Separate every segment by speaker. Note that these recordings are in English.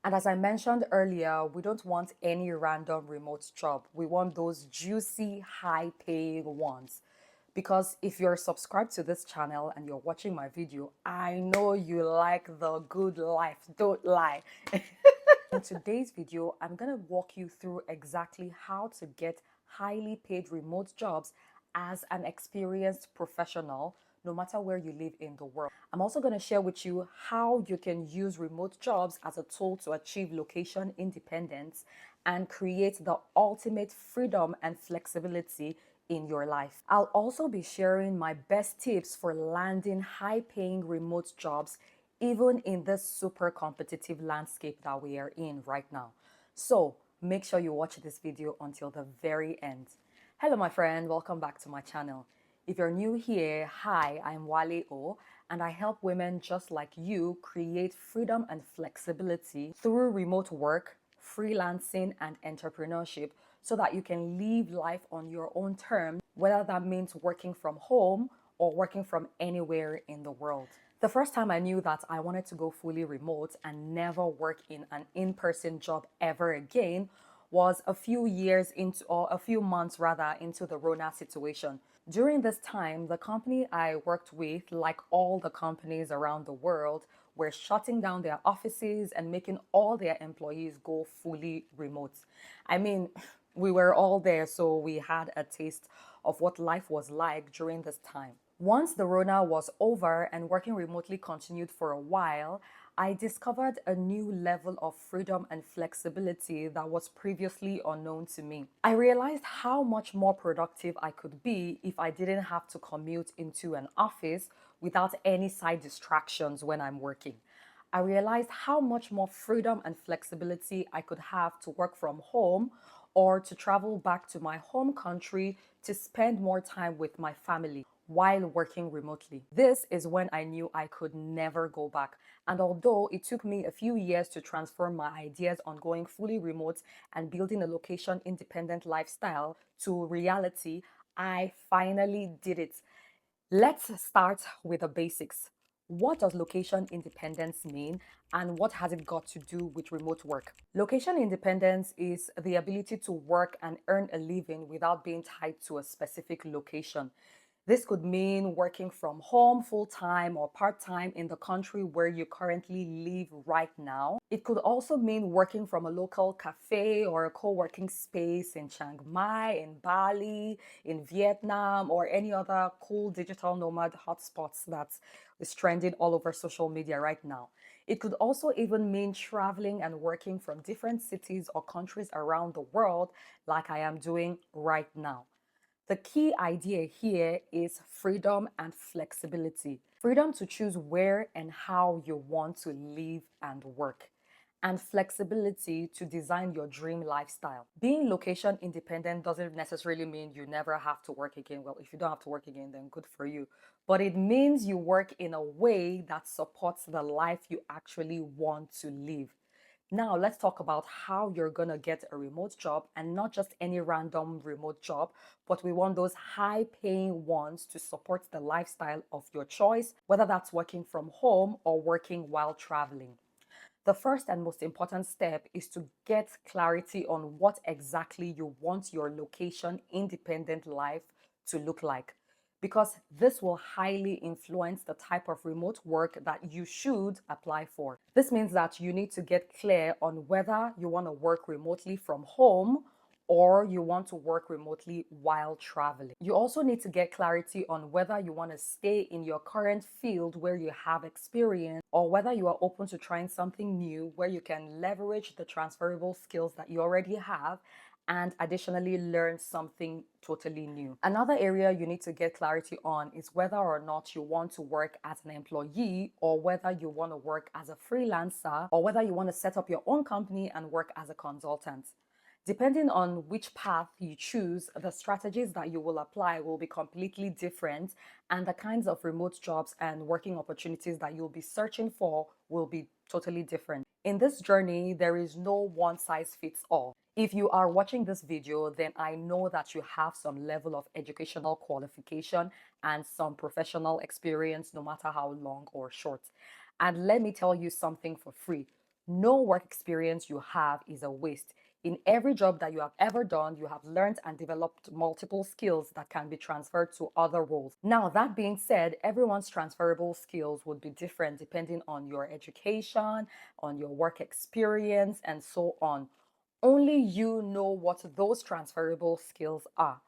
Speaker 1: And as I mentioned earlier, we don't want any random remote job. We want those juicy, high paying ones. Because if you're subscribed to this channel and you're watching my video, I know you like the good life. Don't lie. In today's video, I'm going to walk you through exactly how to get highly paid remote jobs as an experienced professional, no matter where you live in the world. I'm also going to share with you how you can use remote jobs as a tool to achieve location independence and create the ultimate freedom and flexibility in your life. I'll also be sharing my best tips for landing high paying remote jobs even in this super competitive landscape that we are in right now. So make sure you watch this video until the very end. Hello, my friend. Welcome back to my channel. If you're new here, hi, I'm Wale O, and I help women just like you create freedom and flexibility through remote work, freelancing, and entrepreneurship so that you can live life on your own terms, whether that means working from home or working from anywhere in the world. The first time I knew that I wanted to go fully remote and never work in an in-person job ever again was a few years into, or a few months rather, into the Rona situation. During this time, the company I worked with, like all the companies around the world, were shutting down their offices and making all their employees go fully remote. I mean, we were all there, so we had a taste of what life was like during this time. Once the Rona was over and working remotely continued for a while, I discovered a new level of freedom and flexibility that was previously unknown to me. I realized how much more productive I could be if I didn't have to commute into an office without any side distractions when I'm working. I realized how much more freedom and flexibility I could have to work from home or to travel back to my home country to spend more time with my family while working remotely. This is when I knew I could never go back. And although it took me a few years to transform my ideas on going fully remote and building a location independent lifestyle to reality, I finally did it. Let's start with the basics. What does location independence mean and what has it got to do with remote work? Location independence is the ability to work and earn a living without being tied to a specific location. This could mean working from home full-time or part-time in the country where you currently live right now. It could also mean working from a local cafe or a co-working space in Chiang Mai, in Bali, in Vietnam, or any other cool digital nomad hotspots that is trending all over social media right now. It could also even mean traveling and working from different cities or countries around the world, like I am doing right now. The key idea here is freedom and flexibility. Freedom to choose where and how you want to live and work, and flexibility to design your dream lifestyle. Being location independent doesn't necessarily mean you never have to work again. Well, if you don't have to work again, then good for you. But it means you work in a way that supports the life you actually want to live. Now, let's talk about how you're going to get a remote job, and not just any random remote job, but we want those high paying ones to support the lifestyle of your choice, whether that's working from home or working while traveling. The first and most important step is to get clarity on what exactly you want your location independent life to look like, because this will highly influence the type of remote work that you should apply for. This means that you need to get clear on whether you want to work remotely from home or you want to work remotely while traveling. You also need to get clarity on whether you want to stay in your current field where you have experience, or whether you are open to trying something new where you can leverage the transferable skills that you already have and additionally learn something totally new. Another area you need to get clarity on is whether or not you want to work as an employee or whether you want to work as a freelancer, or whether you want to set up your own company and work as a consultant. Depending on which path you choose, the strategies that you will apply will be completely different, and the kinds of remote jobs and working opportunities that you'll be searching for will be totally different. In this journey, there is no one size fits all. If you are watching this video, then I know that you have some level of educational qualification and some professional experience, no matter how long or short. And let me tell you something for free. No work experience you have is a waste. In every job that you have ever done, you have learned and developed multiple skills that can be transferred to other roles. Now, that being said, everyone's transferable skills would be different depending on your education, on your work experience, and so on. Only you know what those transferable skills are.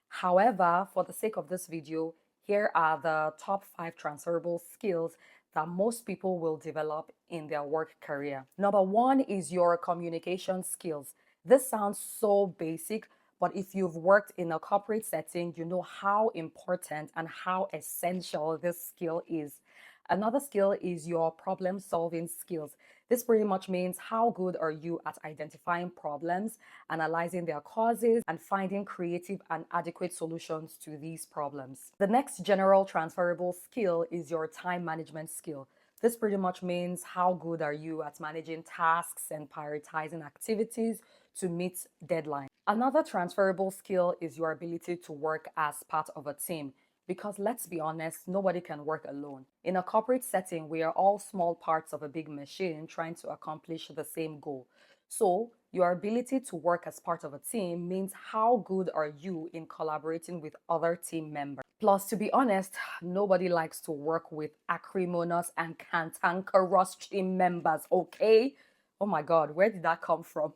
Speaker 1: However, for the sake of this video, here are the top 5 transferable skills that most people will develop in their work career. Number one is your communication skills. This sounds so basic, but if you've worked in a corporate setting, you know how important and how essential this skill is. Another skill is your problem solving skills. This pretty much means how good are you at identifying problems, analyzing their causes, and finding creative and adequate solutions to these problems. The next general transferable skill is your time management skill. This pretty much means how good are you at managing tasks and prioritizing activities to meet deadlines. Another transferable skill is your ability to work as part of a team. Because let's be honest, nobody can work alone. In a corporate setting, we are all small parts of a big machine trying to accomplish the same goal. So, your ability to work as part of a team means how good are you in collaborating with other team members. Plus, to be honest, nobody likes to work with acrimonious and cantankerous team members, okay? Oh my God, where did that come from?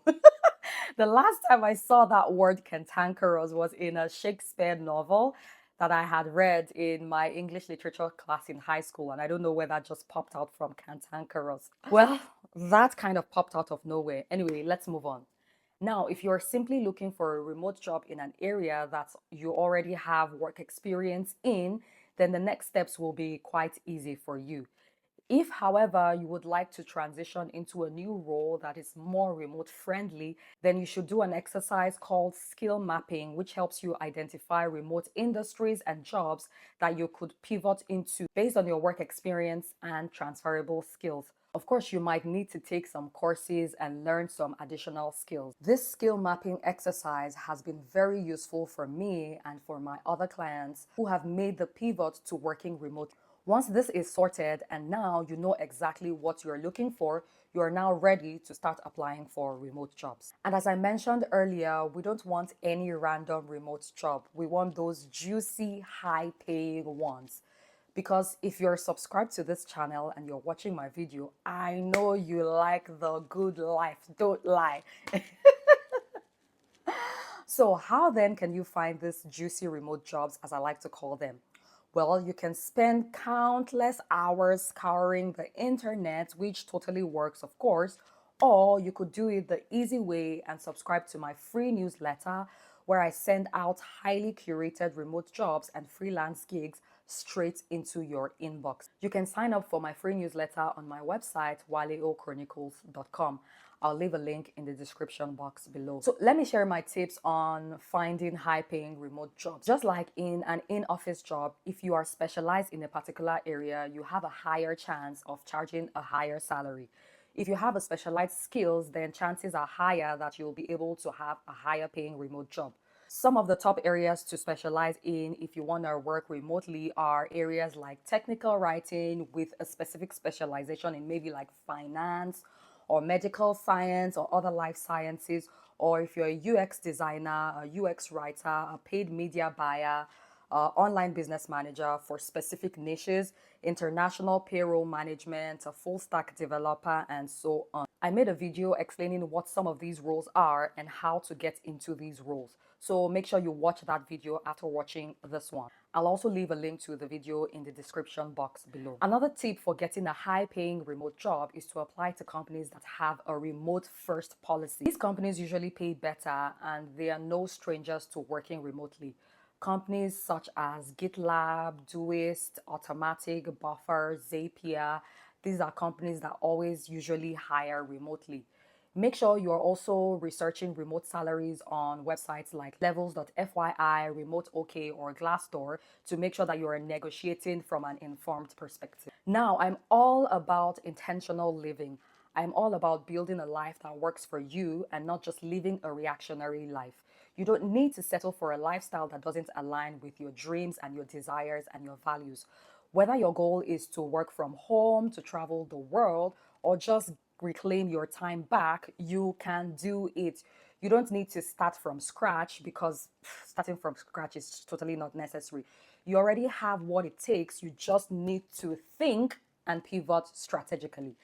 Speaker 1: The last time I saw that word cantankerous was in a Shakespeare novel that I had read in my English literature class in high school, and I don't know where that just popped out from, cantankerous. Well, that kind of popped out of nowhere. Anyway, let's move on. Now, if you're simply looking for a remote job in an area that you already have work experience in, then the next steps will be quite easy for you. If, however, you would like to transition into a new role that is more remote friendly, then you should do an exercise called skill mapping, which helps you identify remote industries and jobs that you could pivot into based on your work experience and transferable skills. Of course, you might need to take some courses and learn some additional skills. This skill mapping exercise has been very useful for me and for my other clients who have made the pivot to working remotely. Once this is sorted and now you know exactly what you're looking for, you are now ready to start applying for remote jobs. And as I mentioned earlier, we don't want any random remote job. We want those juicy, high-paying ones. Because if you're subscribed to this channel and you're watching my video, I know you like the good life, don't lie. So how then can you find these juicy remote jobs, as I like to call them? Well, you can spend countless hours scouring the internet, which totally works, of course, or you could do it the easy way and subscribe to my free newsletter where I send out highly curated remote jobs and freelance gigs straight into your inbox. You can sign up for my free newsletter on my website, waleochronicles.com. I'll leave a link in the description box below. So let me share my tips on finding high-paying remote jobs. Just like in an in-office job, if you are specialized in a particular area, you have a higher chance of charging a higher salary. If you have a specialized skills, then chances are higher that you'll be able to have a higher paying remote job. Some of the top areas to specialize in if you want to work remotely are areas like technical writing with a specific specialization in maybe like finance or medical science or other life sciences, or if you're a UX designer, a UX writer, a paid media buyer, online business manager for specific niches, international payroll management, a full stack developer, and so on. I made a video explaining what some of these roles are and how to get into these roles. So make sure you watch that video after watching this one. I'll also leave a link to the video in the description box below. Another tip for getting a high-paying remote job is to apply to companies that have a remote-first policy. These companies usually pay better and they are no strangers to working remotely. Companies such as GitLab, Doist, Automatic, Buffer, Zapier, these are companies that always usually hire remotely. Make sure you're also researching remote salaries on websites like levels.fyi, Remote OK, or Glassdoor to make sure that you're negotiating from an informed perspective. Now, I'm all about intentional living. I'm all about building a life that works for you and not just living a reactionary life. You don't need to settle for a lifestyle that doesn't align with your dreams and your desires and your values. Whether your goal is to work from home, to travel the world, or just reclaim your time back, you can do it. You don't need to start from scratch, because starting from scratch is totally not necessary. You already have what it takes. You just need to think and pivot strategically.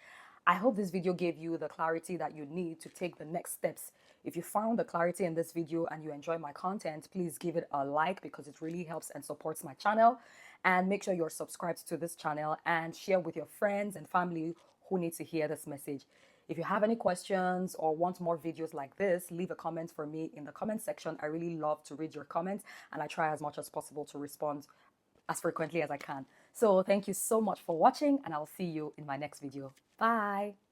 Speaker 1: I hope this video gave you the clarity that you need to take the next steps. If you found the clarity in this video and you enjoy my content, please give it a like, because it really helps and supports my channel. And make sure you're subscribed to this channel and share with your friends and family who need to hear this message. If you have any questions or want more videos like this, leave a comment for me in the comment section. I really love to read your comments, and I try as much as possible to respond as frequently as I can. So thank you so much for watching, and I'll see you in my next video. Bye.